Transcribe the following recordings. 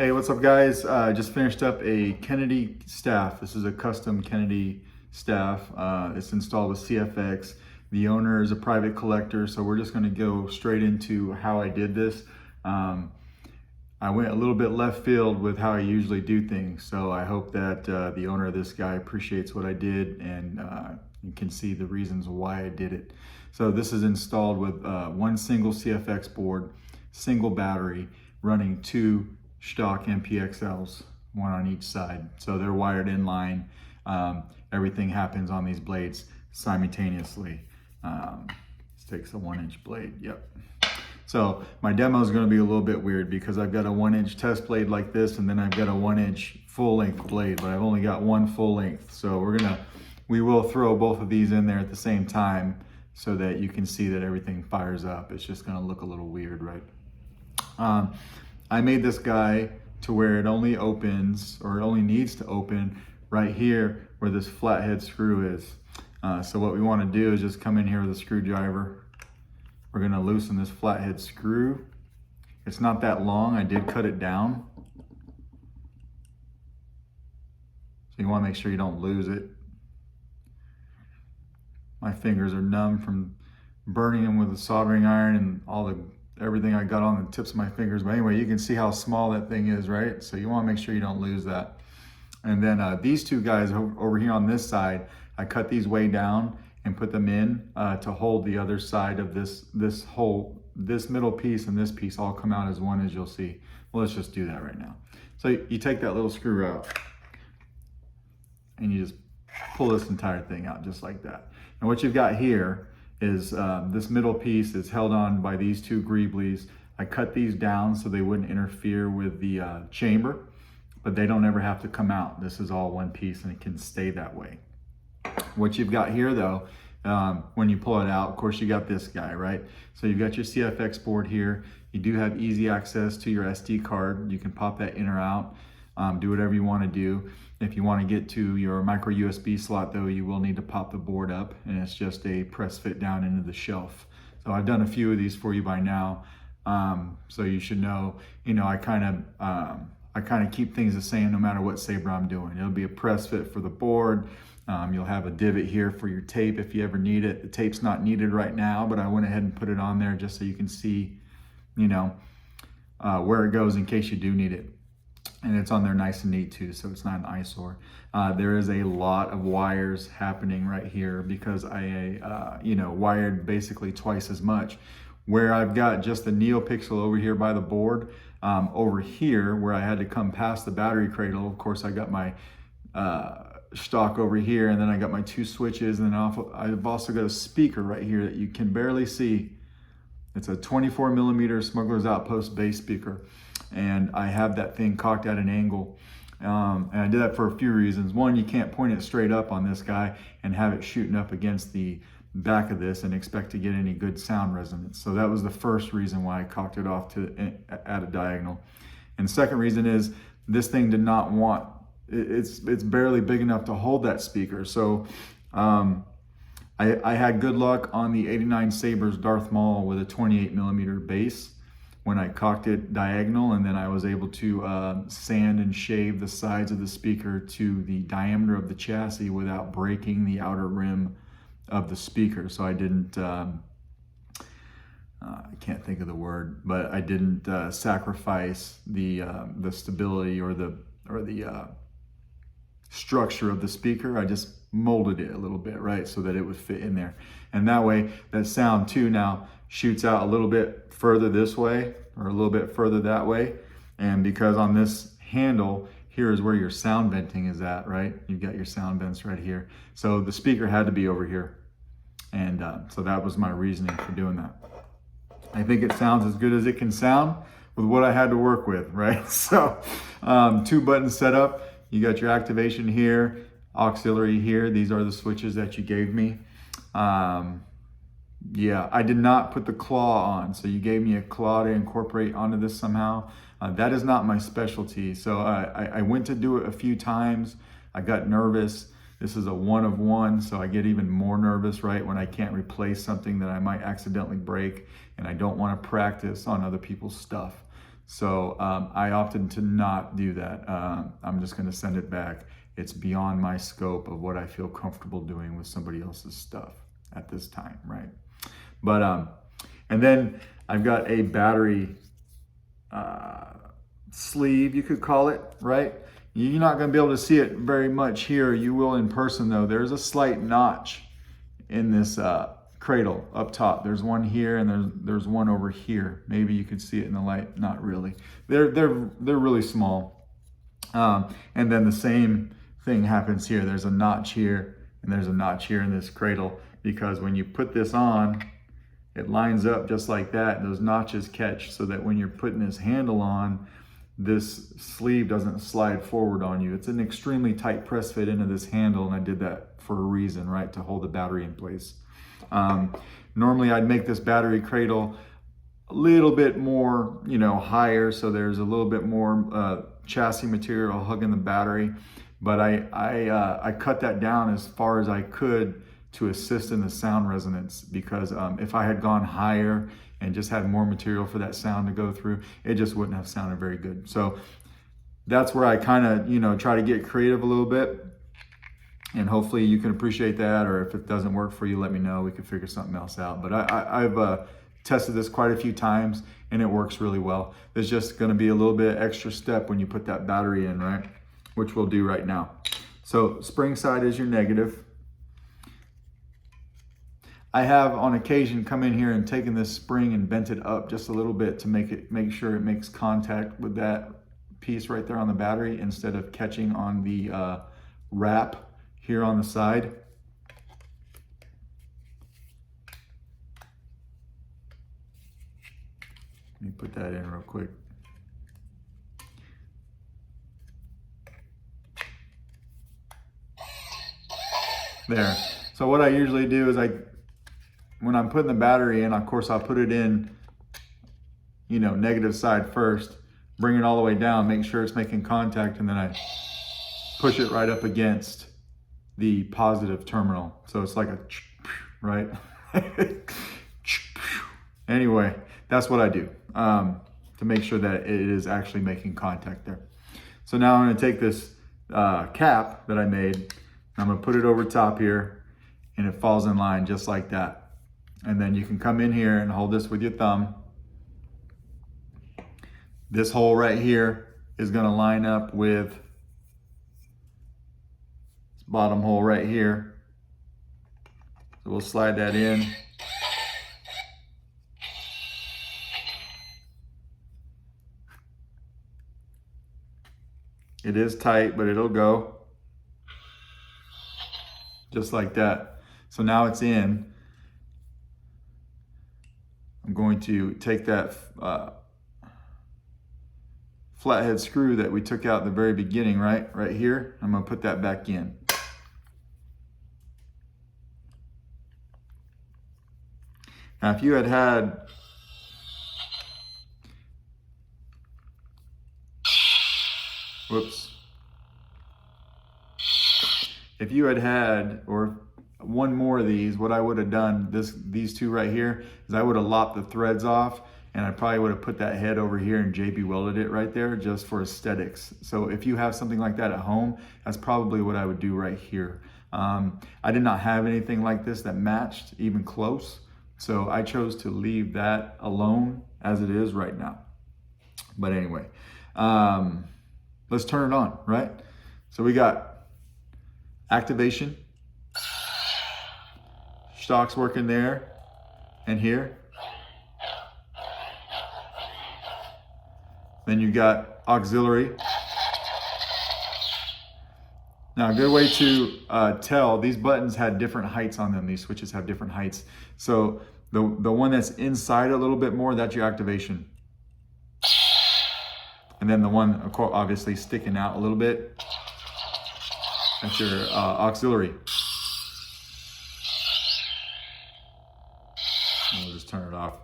Hey, what's up guys? Just finished up a Kennedy staff. This is a custom Kennedy staff. It's installed with CFX. The owner is a private collector, so we're just gonna go straight into how I did this. I went a little bit left field with how I usually do things, so I hope that the owner of this guy appreciates what I did and you can see the reasons why I did it. So this is installed with one single CFX board, single battery, running two shtok MPXLs, one on each side. So they're wired in line. Everything happens on these blades simultaneously. This takes a 1-inch blade, yep. So my demo is going to be a little bit weird because I've got a 1-inch test blade like this, and then I've got a 1-inch full length blade, but I've only got one full length. So we will throw both of these in there at the same time so that you can see that everything fires up. It's just going to look a little weird, right? I made this guy to where it only opens, or it only needs to open right here where this flathead screw is. So what we want to do is just come in here with a screwdriver. We're going to loosen this flathead screw. It's not that long. I did cut it down. So you want to make sure you don't lose it. My fingers are numb from burning them with a soldering iron and everything I got on the tips of my fingers. But anyway, you can see how small that thing is, right? So you want to make sure you don't lose that. And then these two guys over here on this side, I cut these way down and put them in to hold the other side of this middle piece and this piece all come out as one, as you'll see. Well, let's just do that right now. So you take that little screw out and you just pull this entire thing out just like that. And what you've got here is this middle piece is held on by these two greeblies. I cut these down so they wouldn't interfere with the chamber, but they don't ever have to come out. This is all one piece and it can stay that way. What you've got here though, when you pull it out, of course you got this guy, right? So you've got your CFX board here. You do have easy access to your SD card. You can pop that in or out, do whatever you want to do. If you want to get to your micro USB slot though, you will need to pop the board up, and it's just a press fit down into the shelf. So I've done a few of these for you by now. So you should know, I kind of keep things the same no matter what saber I'm doing. It'll be a press fit for the board. You'll have a divot here for your tape if you ever need it. The tape's not needed right now, but I went ahead and put it on there just so you can see, where it goes in case you do need it. And it's on there nice and neat too, so it's not an eyesore. There is a lot of wires happening right here because I, wired basically twice as much. Where I've got just the NeoPixel over here by the board, over here where I had to come past the battery cradle, of course I got my shtok over here, and then I got my two switches, and then I've also got a speaker right here that you can barely see. It's a 24 millimeter Smuggler's Outpost bass speaker, and I have that thing cocked at an angle. And I did that for a few reasons. One, you can't point it straight up on this guy and have it shooting up against the back of this and expect to get any good sound resonance. So that was the first reason why I cocked it off at a diagonal. And the second reason is this thing did not want, it's barely big enough to hold that speaker. So I had good luck on the 89 Sabres Darth Maul with a 28 millimeter base when I cocked it diagonal, and then I was able to sand and shave the sides of the speaker to the diameter of the chassis without breaking the outer rim of the speaker. So I didn't, I can't think of the word, but I didn't sacrifice the stability or the structure of the speaker. I just molded it a little bit, right, so that it would fit in there. And that way, that sound too now shoots out a little bit further this way or a little bit further that way. And because on this handle, here is where your sound venting is at, right? You've got your sound vents right here. So the speaker had to be over here. And so that was my reasoning for doing that. I think it sounds as good as it can sound with what I had to work with, right? So 2 button setup. You got your activation here, auxiliary here. These are the switches that you gave me. Yeah, I did not put the claw on. So you gave me a claw to incorporate onto this somehow. That is not my specialty. So I went to do it a few times. I got nervous. This is a 1 of 1, so I get even more nervous, right, when I can't replace something that I might accidentally break, and I don't want to practice on other people's stuff. So I opted to not do that. I'm just going to send it back. It's beyond my scope of what I feel comfortable doing with somebody else's stuff at this time, right? But and then I've got a battery sleeve, you could call it, right? You're not going to be able to see it very much here. You will in person though. There's a slight notch in this cradle up top. There's one here and there's one over here. Maybe you could see it in the light. Not really. They're really small. And then the same thing happens here. There's a notch here and there's a notch here in this cradle, because when you put this on, it lines up just like that. Those notches catch so that when you're putting this handle on, this sleeve doesn't slide forward on you. It's an extremely tight press fit into this handle, and I did that for a reason, right? To hold the battery in place. Normally I'd make this battery cradle a little bit more, higher, so there's a little bit more chassis material hugging the battery, but I cut that down as far as I could to assist in the sound resonance, because if I had gone higher and just had more material for that sound to go through, it just wouldn't have sounded very good. So that's where I kind of, try to get creative a little bit, and hopefully you can appreciate that, or if it doesn't work for you, let me know. We can figure something else out. But I've tested this quite a few times and it works really well. There's just gonna be a little bit extra step when you put that battery in, right? Which we'll do right now. So spring side is your negative. I have on occasion come in here and taken this spring and bent it up just a little bit to make sure it makes contact with that piece right there on the battery instead of catching on the wrap here on the side. Let me put that in real quick. There. So what I usually do is when I'm putting the battery in, of course I'll put it in, negative side first, bring it all the way down, make sure it's making contact, and then I push it right up against the positive terminal. So it's like a, right? Anyway, that's what I do to make sure that it is actually making contact there. So now I'm gonna take this cap that I made, and I'm gonna put it over top here, and it falls in line just like that. And then you can come in here and hold this with your thumb. This hole right here is gonna line up with this bottom hole right here. So we'll slide that in. It is tight, but it'll go. Just like that. So now it's in. I'm going to take that flathead screw that we took out at the very beginning, right here. I'm gonna put that back in. Now, if you had whoops. If you had or one more of these, what I would have done, these two right here, is I would have lopped the threads off, and I probably would have put that head over here and JB welded it right there just for aesthetics. So if you have something like that at home, that's probably what I would do right here. I did not have anything like this that matched even close, so I chose to leave that alone as it is right now. But anyway, let's turn it on, right? So we got activation, shtoks working there and here. Then you got auxiliary. Now, a good way to tell, these buttons had different heights on them. These switches have different heights. So the one that's inside a little bit more, that's your activation. And then the one, of course, obviously sticking out a little bit, that's your auxiliary. And we'll just turn it off.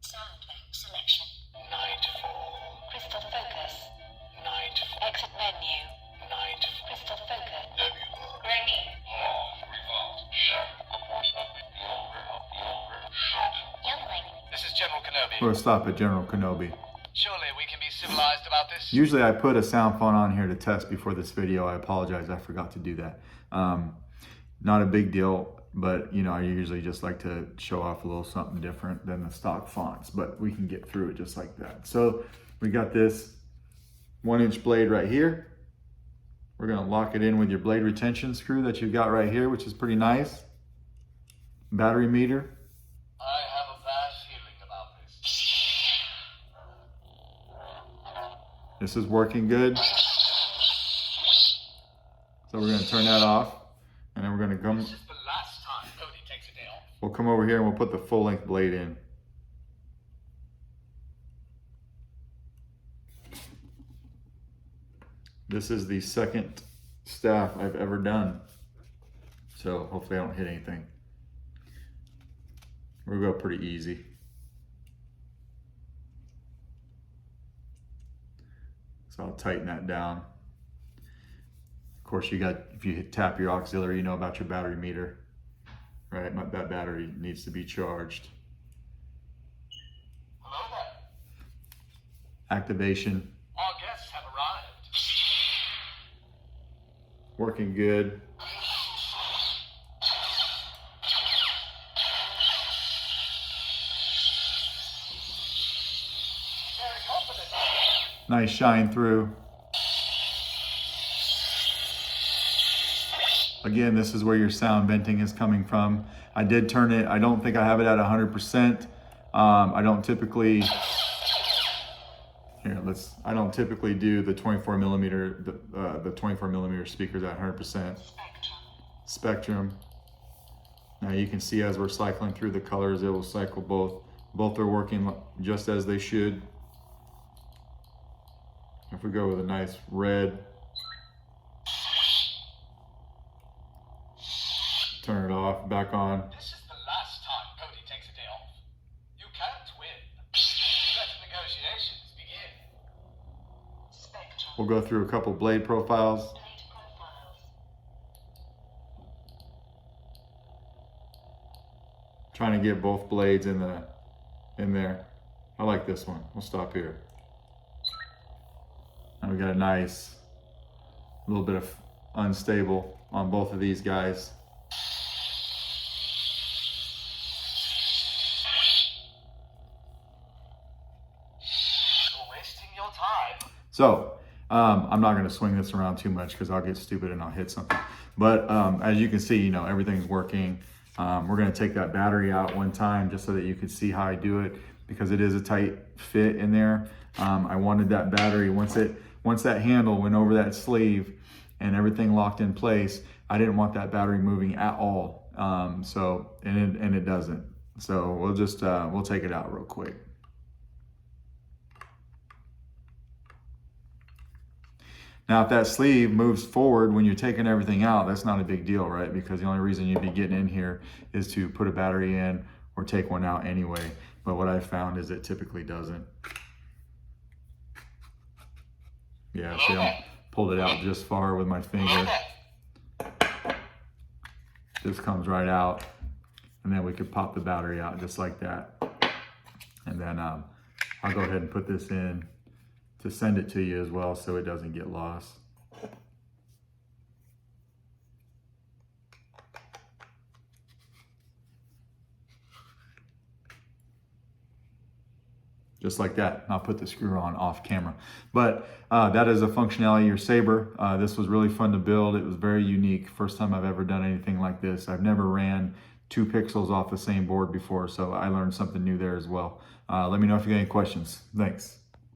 Sound selection. Night. Crystal focus. Night. Exit menu. Night. Crystal focus. Granny. Youngling. This is General Kenobi. We'll stop at General Kenobi. Surely we can be civilized about this. Usually I put a sound font on here to test before this video. I apologize, I forgot to do that. Not a big deal, but you know, I usually just like to show off a little something different than the stock fonts, but we can get through it just like that. So we got this 1-inch blade right here. We're gonna lock it in with your blade retention screw that you've got right here, which is pretty nice. Battery meter. I have a bad feeling about this. This is working good. So we're gonna turn that off, and then we're gonna come. This is the last time Cody takes a day off. We'll come over here and we'll put the full length blade in. This is the second staff I've ever done. So hopefully I don't hit anything. We'll go pretty easy. So I'll tighten that down. Of course, you got, if you tap your auxiliary, you know about your battery meter, right? That battery needs to be charged. Hello there. Activation. Our guests have arrived. Working good. Very confident. Nice shine through. Again, this is where your sound venting is coming from. I did turn it, I don't think I have it at 100%. I don't typically, I don't typically do the 24 millimeter, the 24 millimeter speakers at 100%. Spectrum. Now you can see as we're cycling through the colors, it will cycle both. Both are working just as they should. If we go with a nice red, turn it off, back on. This is the last time Cody takes a day off. You can't win. Let negotiations begin. Spectrum. We'll go through a couple blade profiles. Blade profiles. Trying to get both blades in there. I like this one. We'll stop here. And we got a nice little bit of unstable on both of these guys. You're wasting your time. So I'm not going to swing this around too much because I'll get stupid and I'll hit something. But as you can see, you know, everything's working. We're going to take that battery out one time just so that you can see how I do it, because it is a tight fit in there. I wanted that battery, once that handle went over that sleeve and everything locked in place, I didn't want that battery moving at all. And it doesn't. So we'll just, we'll take it out real quick. Now, if that sleeve moves forward when you're taking everything out, that's not a big deal, right? Because the only reason you'd be getting in here is to put a battery in or take one out anyway. But what I found is it typically doesn't. Yeah, see, I pulled it out just far with my finger. Just comes right out. And then we could pop the battery out just like that. And then I'll go ahead and put this in to send it to you as well so it doesn't get lost. Just like that. I'll put the screw on off camera. But that is a functionality of your Saber. This was really fun to build. It was very unique. First time I've ever done anything like this. I've never ran 2 pixels off the same board before, so I learned something new there as well. Let me know if you got any questions. Thanks.